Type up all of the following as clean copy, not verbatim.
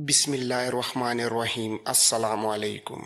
بسم اللہ الرحمن الرحیم۔ السلام علیکم۔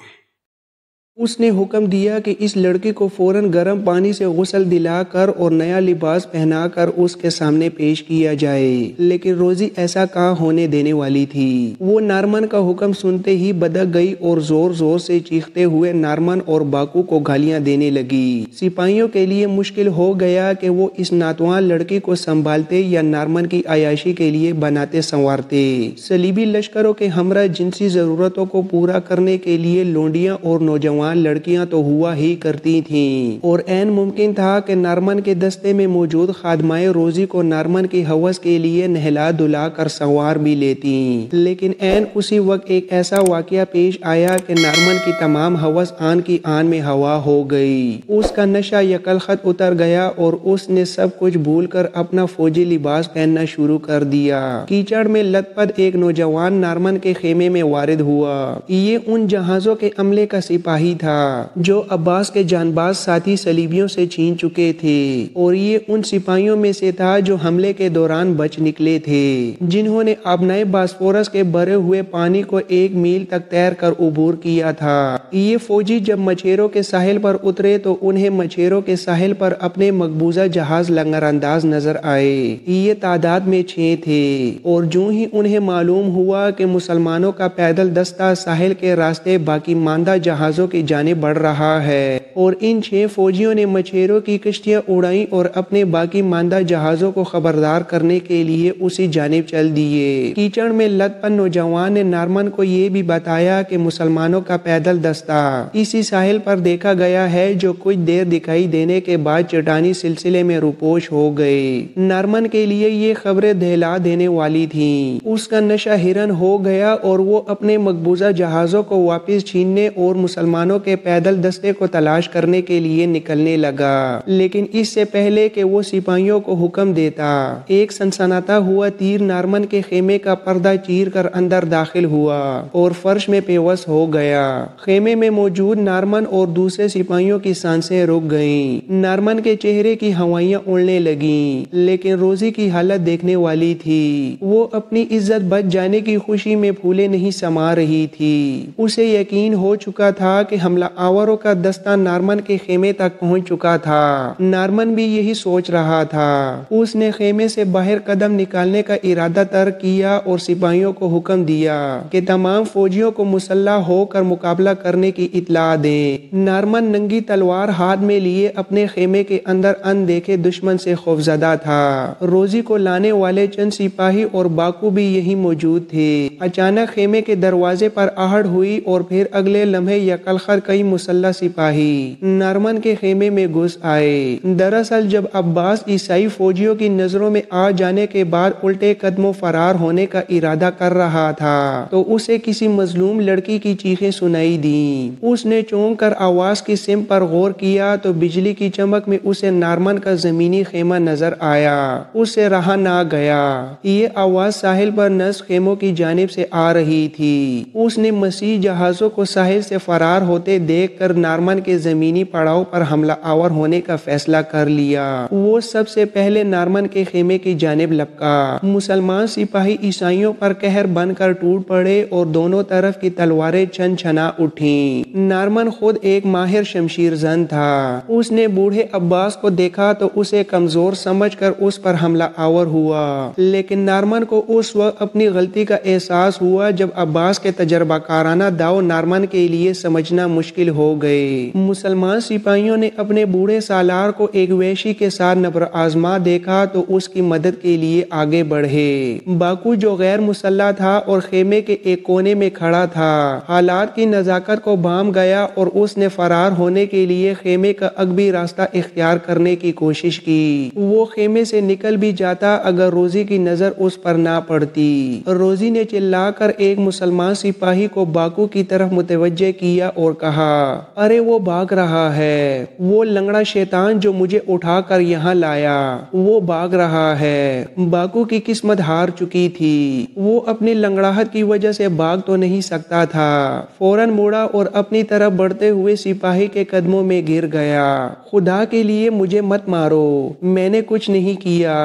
اس نے حکم دیا کہ اس لڑکی کو فوراً گرم پانی سے غسل دلا کر اور نیا لباس پہنا کر اس کے سامنے پیش کیا جائے، لیکن روزی ایسا کہاں ہونے دینے والی تھی۔ وہ نارمن کا حکم سنتے ہی بدک گئی اور زور زور سے چیختے ہوئے نارمن اور باکو کو گالیاں دینے لگی۔ سپاہیوں کے لیے مشکل ہو گیا کہ وہ اس ناتواں لڑکی کو سنبھالتے یا نارمن کی عیاشی کے لیے بناتے سنوارتے۔ صلیبی لشکروں کے ہمراہ جنسی ضرورتوں کو پورا کرنے کے لیے لونڈیاں اور نوجوان لڑکیاں تو ہوا ہی کرتی تھیں، اور عین ممکن تھا کہ نارمن کے دستے میں موجود خادمائے روزی کو نارمن کی ہوس کے لیے نہلا دھلا کر سنوار بھی لیتیں، لیکن عین اسی وقت ایک ایسا واقعہ پیش آیا کہ نارمن کی تمام ہوس آن کی آن میں ہوا ہو گئی۔ اس کا نشہ یکلخت اتر گیا اور اس نے سب کچھ بھول کر اپنا فوجی لباس پہننا شروع کر دیا۔ کیچڑ میں لت پت ایک نوجوان نارمن کے خیمے میں وارد ہوا۔ یہ ان جہازوں کے عملے کا سپاہی تھا جو عباس کے جانباز ساتھی صلیبیوں سے چھین چکے تھے، اور یہ ان سپاہیوں میں سے تھا جو حملے کے دوران بچ نکلے تھے، جنہوں نے آبنائے باسفورس کے بھرے ہوئے پانی کو 1 میل تک تیر کر عبور کیا تھا۔ یہ فوجی جب مچھیروں کے ساحل پر اترے تو انہیں مچھیروں کے ساحل پر اپنے مقبوضہ جہاز لنگر انداز نظر آئے۔ یہ تعداد میں 6 تھے، اور جو ہی انہیں معلوم ہوا کہ مسلمانوں کا پیدل دستہ ساحل کے راستے باقی ماندہ جہازوں کی جانب بڑھ رہا ہے، اور ان 6 فوجیوں نے مچھیروں کی کشتیاں اڑائیں اور اپنے باقی ماندہ جہازوں کو خبردار کرنے کے لیے اسی جانب چل دیے۔ کیچڑ میں لت پت نوجوان نے نارمن کو یہ بھی بتایا کہ مسلمانوں کا پیدل دستہ اسی ساحل پر دیکھا گیا ہے، جو کچھ دیر دکھائی دینے کے بعد چٹانی سلسلے میں روپوش ہو گئے۔ نارمن کے لیے یہ خبریں دہلا دینے والی تھیں۔ اس کا نشہ ہرن ہو گیا اور وہ اپنے مقبوضہ جہازوں کو واپس چھیننے اور مسلمانوں کے پیدل دستے کو تلاش کرنے کے لیے نکلنے لگا، لیکن اس سے پہلے کہ وہ سپاہیوں کو حکم دیتا، ایک سنسناتا ہوا تیر نارمن کے خیمے کا پردہ چیر کر اندر داخل ہوا اور فرش میں پیوست ہو گیا۔ خیمے میں موجود نارمن اور دوسرے سپاہیوں کی سانسیں رک گئیں۔ نارمن کے چہرے کی ہوائیاں اڑنے لگیں، لیکن روزی کی حالت دیکھنے والی تھی۔ وہ اپنی عزت بچ جانے کی خوشی میں پھولے نہیں سما رہی تھی۔ اسے یقین ہو چکا تھا کہ حملہ آوروں کا دستہ نارمن کے خیمے تک پہنچ چکا تھا۔ نارمن بھی یہی سوچ رہا تھا۔ اس نے خیمے سے باہر قدم نکالنے کا ارادہ ترک کیا اور سپاہیوں کو حکم دیا کہ تمام فوجیوں کو مسلح ہو کر مقابلہ کرنے کی اطلاع دیں۔ نارمن ننگی تلوار ہاتھ میں لیے اپنے خیمے کے اندر اندیکھے دشمن سے خوفزدہ تھا۔ روزی کو لانے والے چند سپاہی اور باکو بھی یہی موجود تھے۔ اچانک خیمے کے دروازے پر آہٹ ہوئی اور پھر اگلے لمحے یکلخت کئی مسلح سپاہی نارمن کے خیمے میں گھس آئے۔ دراصل جب عباس عیسائی فوجیوں کی نظروں میں آ جانے کے بعد الٹے قدموں فرار ہونے کا ارادہ کر رہا تھا تو اسے کسی مظلوم لڑکی کی چیخیں سنائی دیں۔ اس نے چونک کر آواز کی سمت پر غور کیا تو بجلی کی چمک میں اسے نارمن کا زمینی خیمہ نظر آیا۔ اسے رہا نہ گیا۔ یہ آواز ساحل پر نصب خیموں کی جانب سے آ رہی تھی۔ اس نے مسیح جہازوں کو ساحل سے فرار ہوتے دیکھ کر نارمن کے زمینی پڑاؤ پر حملہ آور ہونے کا فیصلہ کر لیا۔ وہ سب سے پہلے نارمن کے خیمے کی جانب لپکا۔ مسلمان سپاہی عیسائیوں پر قہر بن کر ٹوٹ پڑے اور دونوں طرف کی تلواریں چھن چھنا اٹھیں۔ نارمن خود ایک ماہر شمشیر زن تھا۔ اس نے بوڑھے عباس کو دیکھا تو اسے کمزور سمجھ کر اس پر حملہ آور ہوا، لیکن نارمن کو اس وقت اپنی غلطی کا احساس ہوا جب عباس کے تجربہ کارانہ داؤ نارمن کے لیے سمجھنا مشکل ہو گئے۔ مسلمان سپاہیوں نے اپنے بوڑھے سالار کو ایک وحشی کے ساتھ نبر آزما دیکھا تو اس کی مدد کے لیے آگے بڑھے۔ باکو جو غیر مسلح تھا اور خیمے کے ایک کونے میں کھڑا تھا، حالات کی نزاکت کو بھانپ گیا اور اس نے فرار ہونے کے لیے خیمے کا عقبی راستہ اختیار کرنے کی کوشش کی۔ وہ خیمے سے نکل بھی جاتا اگر روزی کی نظر اس پر نہ پڑتی۔ روزی نے چلا کر ایک مسلمان سپاہی کو باکو کی طرف متوجہ کیا اور اور کہا، ارے وہ بھاگ رہا ہے، وہ لنگڑا شیطان جو مجھے اٹھا کر یہاں لایا، وہ بھاگ رہا ہے۔ باکو کی قسمت ہار چکی تھی، وہ اپنی لنگڑاہٹ کی وجہ سے بھاگ تو نہیں سکتا تھا۔ فوراً مڑا اور اپنی طرف بڑھتے ہوئے سپاہی کے قدموں میں گر گیا۔ خدا کے لیے مجھے مت مارو، میں نے کچھ نہیں کیا،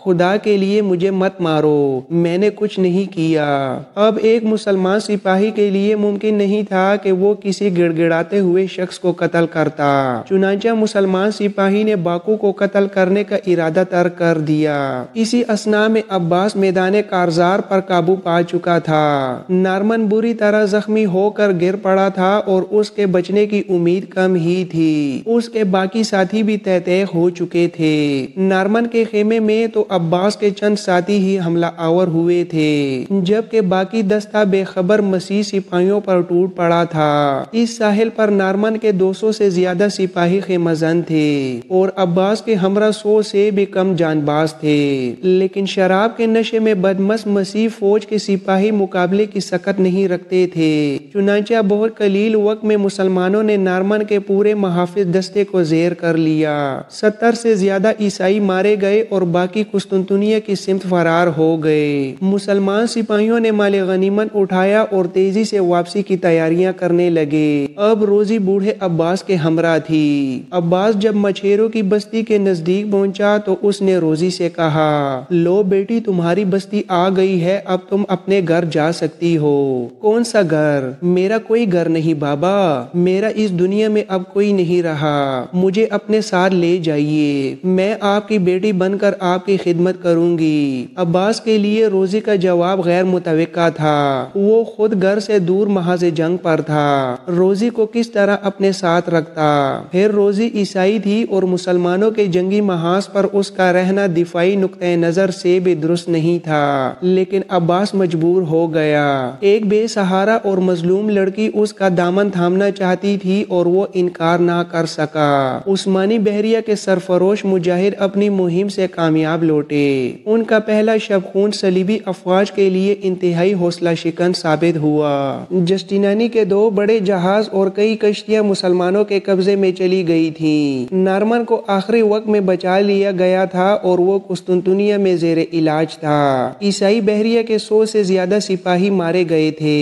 خدا کے لیے مجھے مت مارو، میں نے کچھ نہیں کیا۔ اب ایک مسلمان سپاہی کے لیے ممکن نہیں تھا کہ وہ کسی گڑ گڑاتے ہوئے شخص کو قتل کرتا، چنانچہ مسلمان سپاہی نے باکو کو قتل کرنے کا ارادہ ترک کر دیا۔ اسی اثناء میں عباس میدان کارزار پر قابو پا چکا تھا۔ نارمن بری طرح زخمی ہو کر گر پڑا تھا اور اس کے بچنے کی امید کم ہی تھی۔ اس کے باقی ساتھی بھی تہہ تیغ ہو چکے تھے۔ نارمن کے خیمے میں تو عباس کے چند ساتھی ہی حملہ آور ہوئے تھے، جبکہ باقی دستہ بے خبر مسیح سپاہیوں پر ٹوٹ پڑا تھا۔ اس ساحل پر نارمن کے 200 سے زیادہ سپاہی خیمہ زن تھے اور عباس کے ہمراہ 100 سے بھی کم جان باز تھے، لیکن شراب کے نشے میں بدمست مسیح فوج کے سپاہی مقابلے کی سکت نہیں رکھتے تھے۔ چنانچہ بہت قلیل وقت میں مسلمانوں نے نارمن کے پورے محافظ دستے کو زیر کر لیا۔ 70 سے زیادہ عیسائی مارے گئے اور باقی قسطنطنیہ کی سمت فرار ہو گئے۔ مسلمان سپاہیوں نے مال غنیمت اٹھایا اور تیزی سے واپسی کی تیاریاں کرنے لگے۔ اب روزی بوڑھے عباس کے ہمراہ تھی۔ عباس جب مچھیروں کی بستی کے نزدیک پہنچا تو اس نے روزی سے کہا، لو بیٹی تمہاری بستی آ گئی ہے، اب تم اپنے گھر جا سکتی ہو۔ کون سا گھر؟ میرا کوئی گھر نہیں بابا، میرا اس دنیا میں اب کوئی نہیں رہا، مجھے اپنے ساتھ لے جائیے، میں آپ کی بیٹی بن کر آپ کی خدمت کروں گی۔ عباس کے لیے روزی کا جواب غیر متوقع تھا، وہ خود گھر سے دور محاذ جنگ پر تھا، روزی کو کس طرح اپنے ساتھ رکھتا؟ پھر روزی عیسائی تھی اور مسلمانوں کے جنگی محاذ پر اس کا رہنا دفاعی نقطۂ نظر سے بھی درست نہیں تھا، لیکن عباس مجبور ہو گیا۔ ایک بے سہارا اور مظلوم لڑکی اس کا دامن تھامنا چاہتی تھی اور وہ انکار نہ کر سکا۔ عثمانی بحریہ کے سرفروش مجاہد اپنی مہم سے کامیاب لوٹے۔ ان کا پہلا شب خون صلیبی افواج کے لیے انتہائی حوصلہ شکن ثابت ہوا۔ جسٹینیانی کے 2 بڑے جہاز اور کئی کشتیاں مسلمانوں کے قبضے میں چلی گئی تھیں۔ نارمن کو آخری وقت میں بچا لیا گیا تھا اور وہ قسطنطنیہ میں زیر علاج تھا۔ عیسائی بحریہ کے 100 سے زیادہ سپاہی مارے گئے تھے۔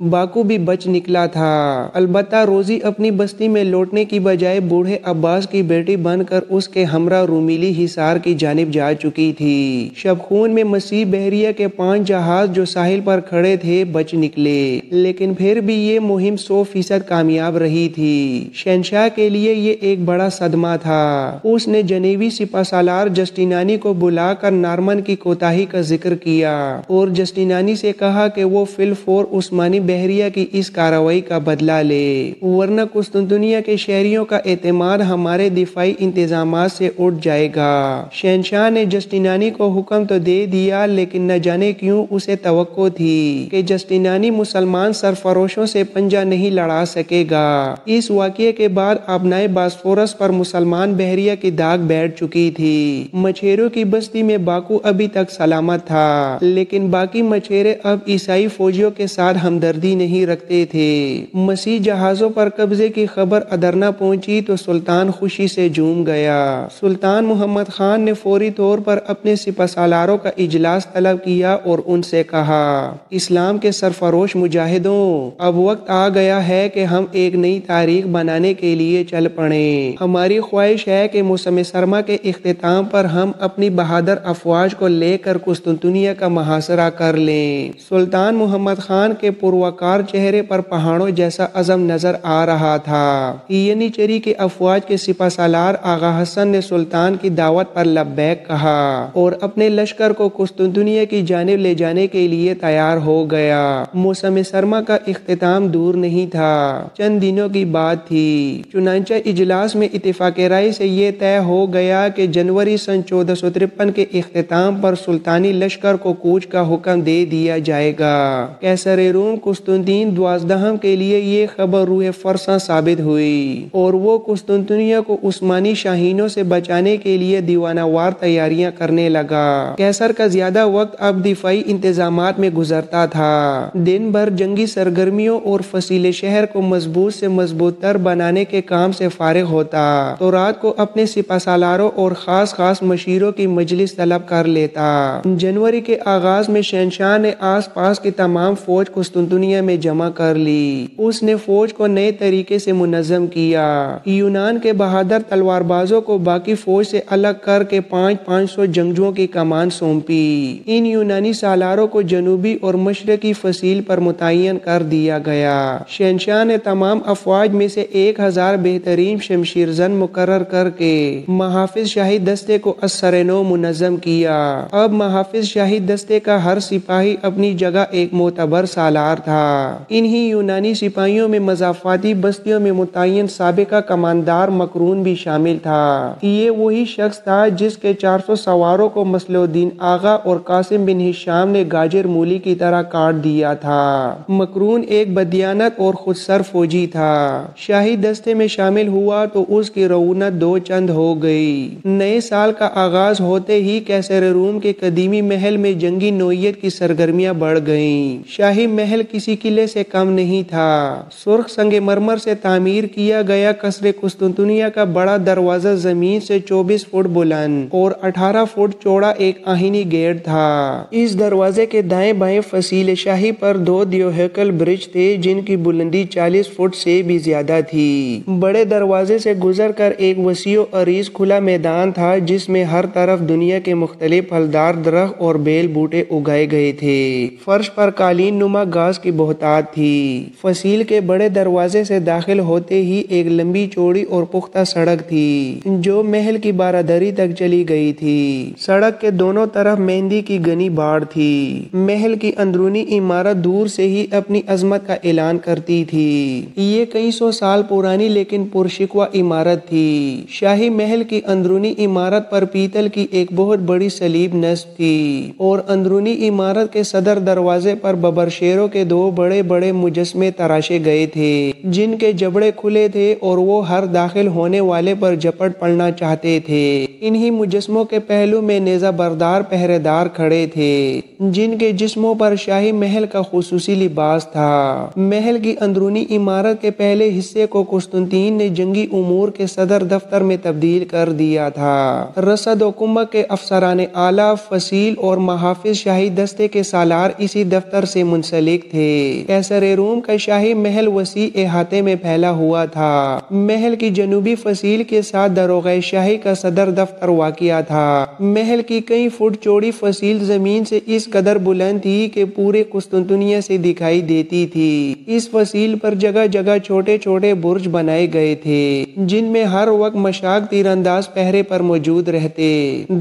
باکو بھی بچ نکلا تھا، البتہ روزی اپنی بستی میں لوٹنے کی بجائے بوڑھے عباس کی بیٹی بن کر اس کے ہمراہ رومیلی حصار کی جانب جا چکی تھی۔ شب خون میں مسیح بحریہ کے 5 جہاز جو ساحل پر کھڑے تھے بچ نکلے، لیکن پھر بھی یہ مہم 100% کامیاب رہی تھی۔ شہنشاہ کے لیے یہ ایک بڑا صدمہ تھا۔ اس نے جنیوی سپہ سالار جسٹینیانی کو بلا کر نارمن کی کوتاہی کا ذکر کیا اور جسٹینیانی سے کہا کہ وہ فی الفور عثمانی بحریہ کی اس کارروائی کا بدلہ لے، ورنہ قسطنطنیہ کے شہریوں کا اعتماد ہمارے دفاعی انتظامات سے اٹھ جائے گا۔ شہنشاہ نے جسٹینیانی کو حکم تو دے دیا، لیکن نہ جانے کیوں اسے توقع تھی کہ جسٹینیانی مسلمان سرفروشوں سے پنجہ نہیں لڑا سکے گا۔ اس واقعے کے بعد ابنائے باسفورس پر مسلمان بحریہ کی داغ بیٹھ چکی تھی۔ مچھیروں کی بستی میں باکو ابھی تک سلامت تھا، لیکن باقی مچھیرے اب عیسائی فوجیوں کے ساتھ ہمدردی نہیں رکھتے تھے۔ مسیح جہازوں پر قبضے کی خبر ادرنہ پہنچی تو سلطان خوشی سے جھوم گیا۔ سلطان محمد خان نے فوری طور پر اپنے سپہ سالاروں کا اجلاس طلب کیا اور ان سے کہا، اسلام کے سرفروش مجاہدوں، اب وقت آ گیا ہے کہ ہم ایک نئی تاریخ بنانے کے لیے چل پڑیں۔ ہماری خواہش ہے کہ موسم سرما کے اختتام پر ہم اپنی بہادر افواج کو لے کر قسطنطنیہ کا محاصرہ کر لیں۔ سلطان محمد خان کے پروقار چہرے پر پہاڑوں جیسا عزم نظر آ رہا تھا۔ ینیچری کے افواج کے سپہ سالار آغا حسن نے سلطان کی دعوت پر لبیک کہا اور اپنے لشکر کو قسطنطنیہ کی جانب لے جانے کے لیے تیار ہو گیا۔ موسم سرما کا اختتام دور نہیں تھا، چند دنوں کی بات تھی۔ چنانچہ اجلاس میں اتفاق رائے سے یہ طے ہو گیا کہ جنوری سن 1453 کے اختتام پر سلطانی لشکر کو کوچ کا حکم دے دیا جائے گا۔ قیصر روم قسطنطین دوازدہم کے لیے یہ خبر روح فرساں ثابت ہوئی اور وہ قسطنطنیہ کو عثمانی شاہینوں سے بچانے کے لیے دیوانہ وار تیاریاں کرنے لگا۔ قیصر کا زیادہ وقت اب دفاعی انتظامات میں گزرتا تھا، دن بھر جنگی سرگرمیوں اور فصیل شہر کو مضبوط سے مضبوط تر بنانے کے کام سے فارغ ہوتا تو رات کو اپنے سپہ سالاروں اور خاص مشیروں کی مجلس طلب کر لیتا۔ جنوری کے آغاز میں شہنشاہ نے آس پاس کی تمام فوج قسطنطنیہ میں جمع کر لی۔ اس نے فوج کو نئے طریقے سے منظم کیا۔ یونان کے بہادر تلوار بازوں کو باقی فوج سے الگ کر کے 500 جنگجوؤں کی کمان سونپی۔ ان یونانی سالاروں کو جنوبی اور مشرقی فصیل پر متعین کر دیا گیا۔ شہنشاہ نے تمام افواج میں سے 1000 بہترین شمشیر زن مقرر کر کے محافظ شاہی دستے کو اثر-نو منظم کیا۔ اب محافظ شاہی دستے کا ہر سپاہی اپنی جگہ ایک معتبر سالار تھا۔ انہی یونانی سپاہیوں میں مضافاتی بستیوں میں متعین سابقہ کماندار مقرون بھی شامل تھا۔ یہ وہی شخص تھا جس کے 400 سواروں کو مصلح الدین آغا اور قاسم بن ہشام نے گاجر مولی کی طرح کاٹ دیا تھا۔ مقرون ایک بدیانت اور خودسر فوجی تھا۔ شاہی دستے میں شامل ہوا تو اس کی رعونت دو چند ہو گئی۔ نئے سال کا آغاز ہوتے ہی قیصر روم کے قدیمی محل میں جنگی نوعیت کی سرگرمیاں بڑھ گئیں۔ شاہی محل کسی قلعے سے کم نہیں تھا۔ سرخ سنگ مرمر سے تعمیر کیا گیا قصر قسطنطنیہ کا بڑا دروازہ زمین سے 24 فٹ بلند اور 18 فٹ چوڑا ایک آہنی گیٹ تھا۔ اس دروازے کے دائیں بائیں فصیل شاہی پر 2 دیوہیکل برج تھے جن کی بلندی 40 فٹ سے بھی زیادہ تھی۔ بڑے دروازے سے گزر کر ایک وسیع و عریض کھلا میدان تھا جس میں ہر طرف دنیا کے مختلف پھلدار درخت اور بیل بوٹے اگائے گئے تھے۔ فرش پر قالین نما گھاس کی بہتات تھی۔ فصیل کے بڑے دروازے سے داخل ہوتے ہی ایک لمبی چوڑی اور پختہ سڑک تھی جو محل کی بارادری تک چلی گئی تھی۔ سڑک کے دونوں طرف مہندی کی گھنی باڑ تھی۔ محل کی اندرونی عمارت دور سے ہی اپنی عظمت کا اعلان کرتی تھی۔ یہ کئی سو سال پرانی لیکن پرشکوہ عمارت تھی۔ شاہی محل کی اندرونی عمارت پر پیتل کی ایک بہت بڑی صلیب نصب تھی اور اندرونی عمارت کے صدر دروازے پر ببرشیروں کے 2 بڑے بڑے مجسمے تراشے گئے تھے جن کے جبڑے کھلے تھے اور وہ ہر داخل ہونے والے پر جپٹ پڑنا چاہتے تھے۔ انہی مجسموں کے پہلو میں نیزہ بردار پہرے دار کھڑے تھے جن کے جسموں پر شاہی محل کا خصوصی لباس تھا۔ محل کی اندرونی عمارت کے پہلے حصے کو قسطنطین نے جنگی امور کے صدر دفتر میں تبدیل کر دیا تھا۔ رسد و کمک کے افسران اعلیٰ، فصیل اور محافظ شاہی دستے کے سالار اسی دفتر سے منسلک تھے۔ قیصر روم کا شاہی محل وسیع احاطے میں پھیلا ہوا تھا۔ محل کی جنوبی فصیل کے ساتھ داروغہ شاہی کا صدر دفتر واقع تھا۔ محل کی کئی فٹ چوڑی فصیل زمین سے اس قدر بلند تھی کہ پورے قسطنطنیہ سے دکھائی دیتی تھی۔ اس فصیل پر جگہ جگہ چھوٹے چھوٹے برج بنائے گئے تھے جن میں ہر وقت مشاق تیر انداز پہرے پر موجود رہتے۔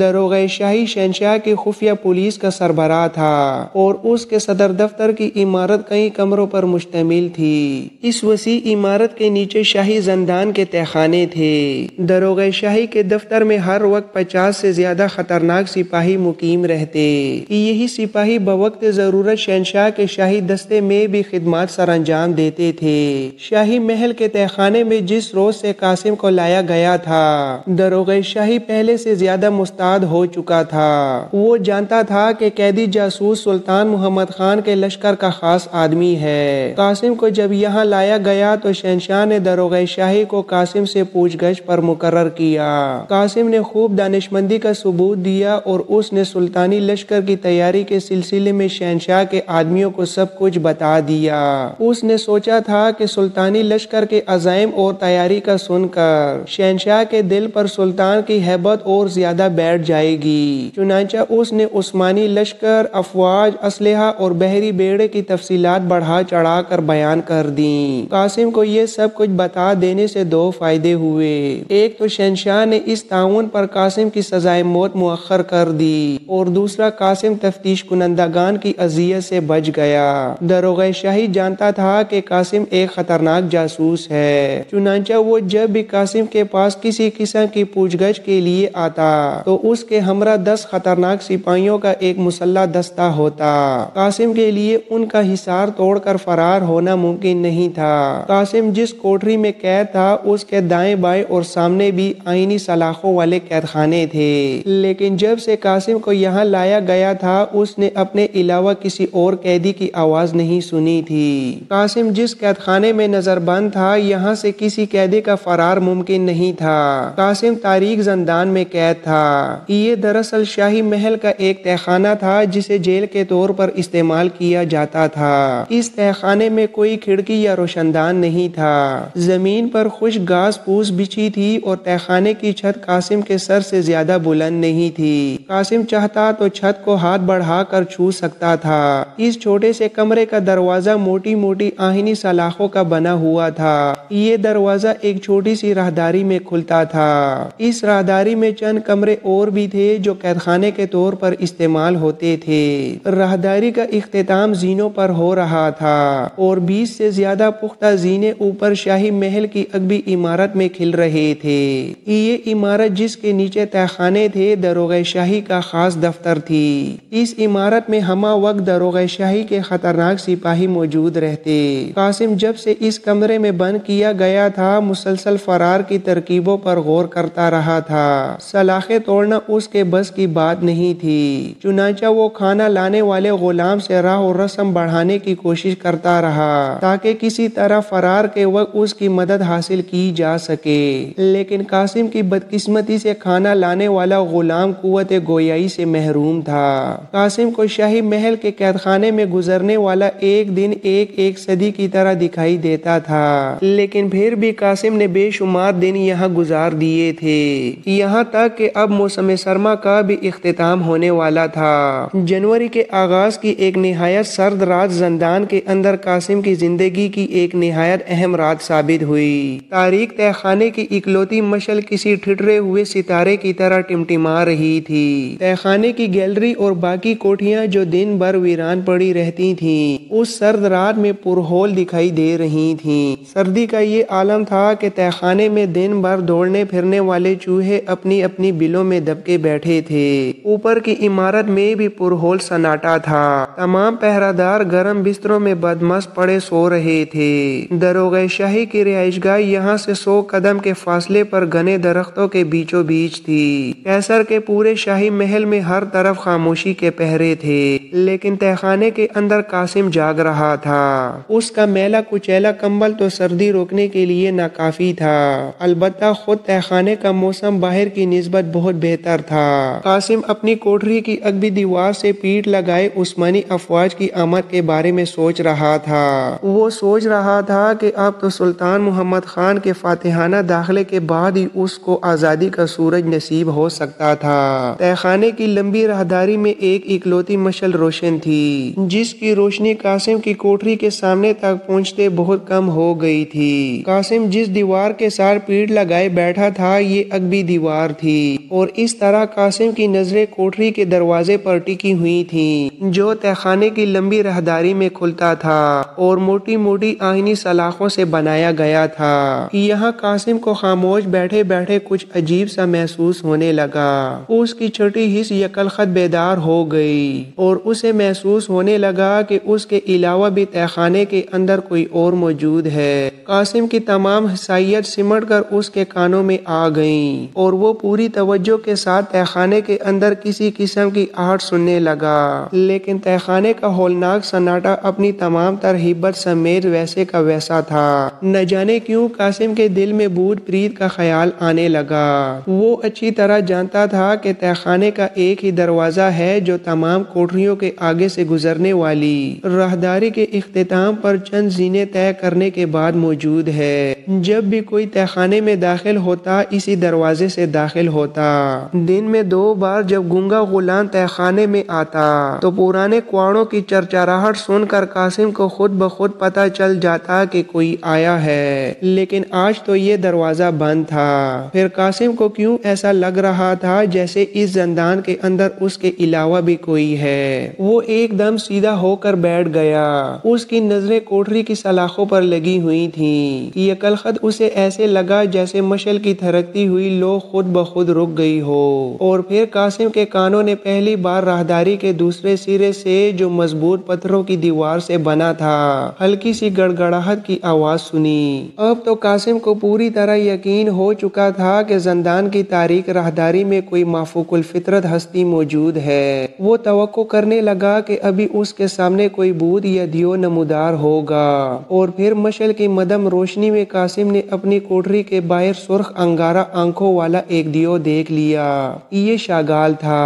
داروغہ شاہی شہنشاہ کی خفیہ پولیس کا سربراہ تھا اور اس کے صدر دفتر کی عمارت کئی کمروں پر مشتمل تھی۔ اس وسیع عمارت کے نیچے شاہی زندان کے تہخانے تھے۔ داروغہ شاہی کے دفتر میں ہر وقت 50 سے زیادہ خطرناک سپاہی مقیم رہتے۔ یہی سپاہی بوقت ضرورت شہنشاہ کے شاہی دستے میں بھی خدمات سر انجام دیتے تھے۔ شاہی محل کے تہخانے میں جس روز سے قاسم کو لایا گیا تھا داروغہ شاہی پہلے سے زیادہ مستعد ہو چکا تھا۔ وہ جانتا تھا کہ قیدی جاسوس سلطان محمد خان کے لشکر کا خاص آدمی ہے۔ قاسم کو جب یہاں لایا گیا تو شہنشاہ نے داروغہ شاہی کو قاسم سے پوچھ گچھ پر مقرر کیا۔ قاسم نے خوب دانشمندی کا ثبوت دیا اور اس نے سلطانی لشکر کی تیاری کے سلسلے میں شہنشاہ کے آدمیوں کو سب کچھ بتا دیا۔ اس نے سوچا تھا کہ سلطانی لشکر کے عزائم اور تیاری کا سن کر شہنشاہ کے دل پر سلطان کی ہیبت اور زیادہ بیٹھ جائے گی۔ چنانچہ اس نے عثمانی لشکر، افواج، اسلحہ اور بحری بیڑے کی تفصیلات بڑھا چڑھا کر بیان کر دیں۔ قاسم کو یہ سب کچھ بتا دینے سے 2 فائدے ہوئے۔ ایک تو شہنشاہ نے اس تعاون پر قاسم کی سزائے موت مؤخر کر دی اور دوسرا قاسم تفتیش کنندگان کی اذیت سے بچ گیا۔ داروغہ شاہی جانتا تھا کہ قاسم ایک خطرناک جاسوس ہے، چنانچہ وہ جب بھی قاسم کے پاس کسی قسم کی پوچھ گچھ کے لیے آتا تو اس کے ہمراہ 10 خطرناک سپاہیوں کا ایک مسلح دستہ ہوتا۔ قاسم کے لیے ان کا حصار توڑ کر فرار ہونا ممکن نہیں تھا۔ قاسم جس کوٹری میں قید تھا اس کے دائیں بائیں اور سامنے بھی آئینی سلاخوں والے قید خانے تھے، لیکن جب سے قاسم کو یہاں لایا گیا تھا اس نے اپنے علاوہ کسی اور قیدی کی آواز نہیں سنی تھی۔ قاسم جس قید خانے میں نظر بند تھا، یہاں سے کسی قیدی کا فرار ممکن نہیں تھا۔ قاسم تاریک زندان میں قید تھا۔ یہ دراصل شاہی محل کا ایک تہہ خانہ تھا جسے جیل کے طور پر استعمال کیا جاتا تھا۔ اس تہہ خانے میں کوئی کھڑکی یا روشن دان نہیں تھا۔ زمین پر خشک گھاس پھوس بچھی تھی اور تہہ خانے کی چھت قاسم کے سر سے زیادہ بلند نہیں تھی۔ قاسم چاہتا تو چھت کو ہاتھ بڑھا کر چھو سکتا تھا۔ اس چھوٹے سے کمرے کا دروازہ موٹی موٹی آہنی سلاخوں کا بنا ہوا تھا۔ یہ دروازہ ایک چھوٹی سی راہداری میں کھلتا تھا۔ اس راہداری میں چند کمرے اور بھی تھے جو قید خانے کے طور پر استعمال ہوتے تھے۔ راہداری کا اختتام زینوں پر ہو رہا تھا اور 20 سے زیادہ پختہ زینے اوپر شاہی محل کی اگبی عمارت میں کھل رہے تھے۔ یہ عمارت جس کے نیچے تہہ خانے تھے داروغہ شاہی کا خاص دفتر تھی۔ اس عمارت میں ہمہ وقت داروغہ شاہی کے خطرناک سپاہی موجود رہتے۔ قاسم جب سے اس کمرے میں بند کیا گیا تھا مسلسل فرار کی ترکیبوں پر غور کرتا رہا تھا۔ سلاخیں توڑنا اس کے بس کی بات نہیں تھی، چنانچہ وہ کھانا لانے والے غلام سے راہ و رسم بڑھانے کی کوشش کرتا رہا تاکہ کسی طرح فرار کے وقت اس کی مدد حاصل کی جا سکے، لیکن قاسم کی بدقسمتی سے کھانا لانے والا غلام قوت گویائی سے محروم تھا۔ قاسم کو شاہی محل کے قید خانے میں گزرنے والا ایک دن ایک صدی کی طرح دکھائی دیتا تھا، لیکن پھر بھی قاسم نے بے شمار دن یہاں گزار دیے تھے، یہاں تک کہ اب موسم سرما کا بھی اختتام ہونے والا تھا۔ جنوری کے آغاز کی ایک نہایت سرد رات زندان کے اندر قاسم کی زندگی کی ایک نہایت اہم رات ثابت ہوئی۔ تاریک تہہ خانے کی اکلوتی مشعل کسی ٹھٹرے ہوئے ستارے کی طرح ٹمٹما رہی تھی۔ تہہ خانے کی گیلری اور باقی کوٹھیاں جو دن بھر ویران پڑی رہتی تھیں اس سرد رات میں پرہول دکھائی دے رہی تھیں۔ سردی کا یہ عالم تھا کہ تہہ خانے میں دن بھر دوڑنے پھرنے والے چوہے اپنی اپنی بلوں میں دبکے بیٹھے تھے۔ اوپر کی عمارت میں بھی پرہول سناٹا تھا۔ تمام پہرہ دار گرم بستروں میں بدمست پڑے سو رہے تھے۔ داروغہ شاہی کی رہائش گاہ یہاں سے 100 قدم کے فاصلے پر گھنے درختوں کے بیچوں بیچ تھی۔ قیصر کے پورے شاہی محل میں ہر طرف خاموشی کے پہرے تھے، لیکن تہہ خانے کے اندر قاسم جاگ رہا تھا۔ اس کا میلا کچیلا کمبل تو سردی روکنے کے لیے ناکافی تھا، البتہ خود تہہ خانے کا موسم باہر کی نسبت بہت بہتر تھا۔ قاسم اپنی کوٹری کی اگبی دیوار سے پیٹھ لگائے عثمانی افواج کی آمد کے بارے میں سوچ رہا تھا۔ وہ سوچ رہا تھا کہ اب تو سلطان محمد خان کے فاتحانہ داخلے کے بعد ہی اس کو آزادی کا سورج نصیب ہو سکتا تھا۔ تہہ خانے کی لمبی راہداری میں ایک اکلوتی مشعل روشن تھی، جس کی روشنی قاسم کی کوٹری کے سامنے تک پہنچتے بہت کم ہو گئی تھی۔ قاسم جس دیوار کے ساتھ پیٹھ لگائے بیٹھا تھا یہ اگبی دیوار تھی اور اس طرح قاسم کی نظریں کوٹری کے دروازے پر ٹکی ہوئی تھیں جو تہہ خانے کی لمبی راہداری میں کھلتا تھا اور موٹی موٹی آہنی سلاخوں سے بنایا گیا تھا۔ یہاں قاسم کو خاموش بیٹھے بیٹھے کچھ عجیب سا محسوس ہونے لگا۔ اس کی چھٹی حس یکلخت بیدار ہو گئی اور اسے محسوس ہونے لگا کہ اس کے علاوہ بھی تہہ خانے کے اندر کوئی اور موجود ہے۔ قاسم کی تمام حساسیت سمٹ کر اس کے کانوں میں آ گئیں اور وہ پوری توجہ کے ساتھ تہہ خانے کے اندر کسی قسم کی آہٹ سننے لگا، لیکن تہہ خانے کا ہولناک سناٹا اپنی تمام تر ہیبت سمیت ویسے کا ویسا تھا۔ نہ جانے کیوں قاسم کے دل میں بھوت پریت کا خیال آنے لگا۔ وہ اچھی طرح جانتا تھا کہ تہہ خانے کا ایک ہی دروازہ ہے جو تمام کوٹریوں کے آگے سے گزرنے والی راہداری کے اختتام پر چند زینے طے کرنے کے بعد موجود ہے۔ جب بھی کوئی تہہ خانے میں داخل ہوتا اسی دروازے سے داخل ہوتا۔ دن میں 2 بار جب گونگا غلام تہہ خانے میں آتا تو پرانے کواڑوں کی چرچراہٹ سن کر قاسم کو خود بخود پتہ چل جاتا کہ کوئی آیا ہے، لیکن آج تو یہ دروازہ بند تھا۔ پھر قاسم کو کیوں ایسا لگ رہا تھا جیسے اس زندان کے اندر اس کے علاوہ بھی کوئی ہے۔ وہ ایک دم سیدھا ہو کر بیٹھ گیا۔ اس کی نظریں کوٹری کی سلاخوں پر لگی ہوئی تھیں۔ یکلخت اسے ایسے لگا جیسے مشعل کی تھرکتی ہوئی لو خود بخود رک گئی ہو، اور پھر قاسم کے کانوں نے پہلی بار راہداری کے دوسرے سرے سے جو مضبوط پتھروں کی دیوار سے بنا تھا ہلکی سی گڑگڑاہٹ کی آواز سنی۔ اب تو قاسم کو پوری طرح یقین ہو چکا تھا کہ زندان کی تاریک راہداری میں کوئی مافوق الفطرت ہستی موجود ہے۔ وہ توقع کرنے لگا کہ ابھی اس کے سامنے کوئی بھوت یا دیو نمودار ہوگا۔ اور پھر مشعل کی مدم روشنی میں قاسم نے اپنی کوٹری کے باہر سرخ انگارہ آنکھوں والا ایک دیو دیکھ لیا۔ یہ شاگال تھا۔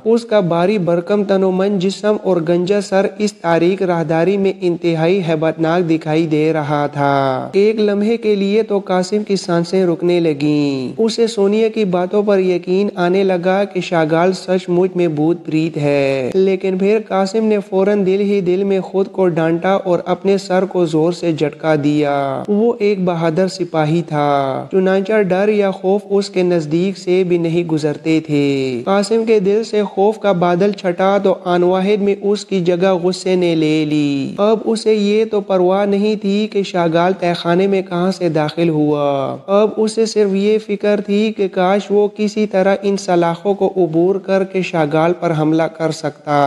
اس کا بھاری بھرکم تنومند جسم اور گنجا سر اس تاریک راہداری میں انتہائی ہیبتناک دکھائی دے رہا تھا۔ ایک لمحے کے لیے تو قاسم کی سانسیں رکنے لگیں۔ اسے سونیا کی باتوں پر یقین آنے لگا کہ شاگال سچ مچ میں بھوت پریت ہے، لیکن پھر قاسم نے فوراً دل ہی دل میں خود کو ڈانٹا اور اپنے سر کو زور سے جھٹکا دیا۔ وہ ایک بہادر سپاہی تھا، چنانچہ ڈر یا خوف اس کے نزدیک سے بھی نہیں گزرتے تھے۔ قاسم کے دل سے خوف کا بادل چھٹا تو آن واحد میں اس کی جگہ غصے نے لے لی۔ اب اسے یہ تو پرواہ نہیں تھی کہ شاگال تہہ خانے میں کہاں سے داخل ہوا، اب اسے صرف یہ فکر تھی کہ کاش وہ کسی طرح ان سلاخوں کو عبور کر کے شاگال پر حملہ کر سکتا۔